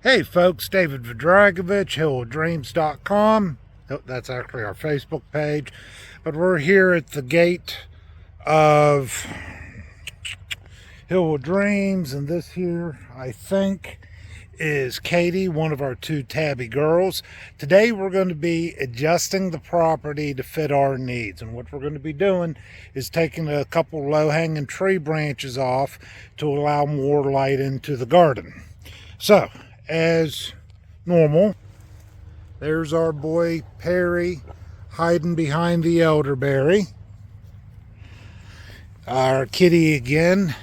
Hey folks, David Vidragovich, hillofdreams.com. That's actually our Facebook page. But we're here at the gate of Hill of Dreams, and this here, I think, is Katie, one of our two tabby girls. Today we're going to be adjusting the property to fit our needs, and what we're going to be doing is taking a couple low-hanging tree branches off to allow more light into the garden. So, as normal, there's our boy Perry hiding behind the elderberry. Our kitty again,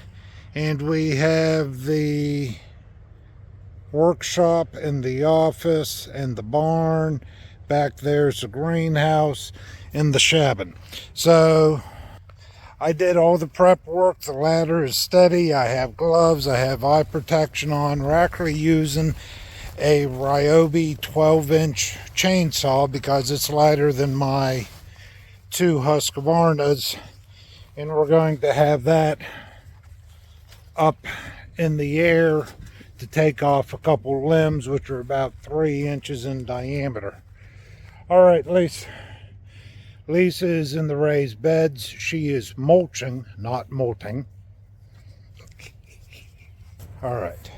and we have the workshop and the office and the barn. Back there's the greenhouse and the cabin. So I did all the prep work. The ladder is steady. I have gloves. I have eye protection on. We're actually using a Ryobi 12-inch chainsaw because it's lighter than my two Husqvarnas. And we're going to have that up in the air to take off a couple limbs, which are about 3 inches in diameter. All right, Lisa is in the raised beds. She is mulching, not molting. All right.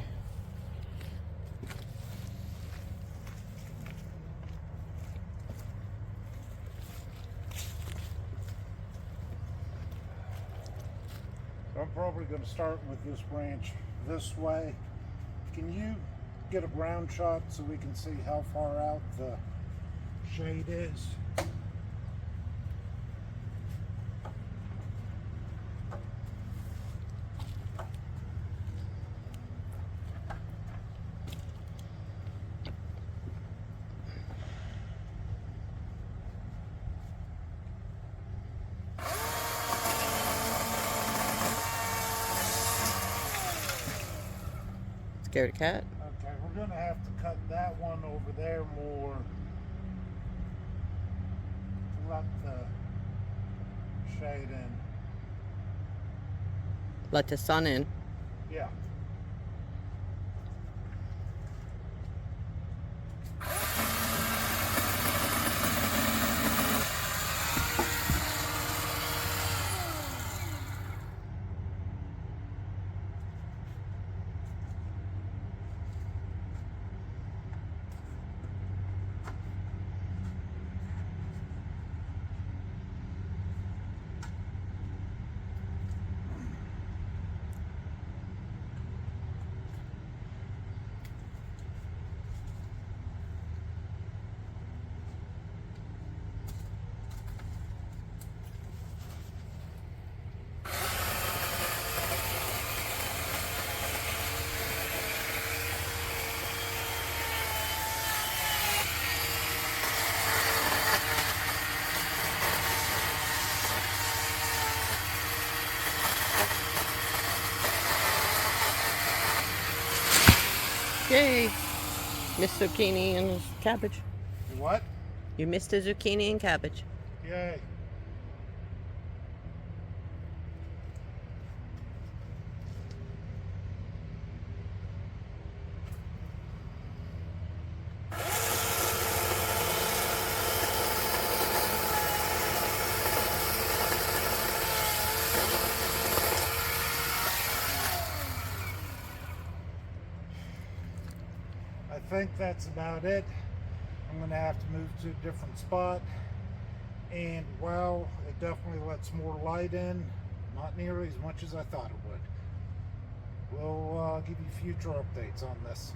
So I'm probably going to start with this branch this way. Can you get a ground shot so we can see how far out the shade is? Scared a cat? Okay, we're going to have to cut that one over there more to let the shade in. Let the sun in. Yeah. Yay! Missed zucchini and cabbage. What? You missed a zucchini and cabbage. Yay. I think that's about it. I'm going to have to move to a different spot. And well, it definitely lets more light in. Not nearly as much as I thought it would. We'll give you future updates on this.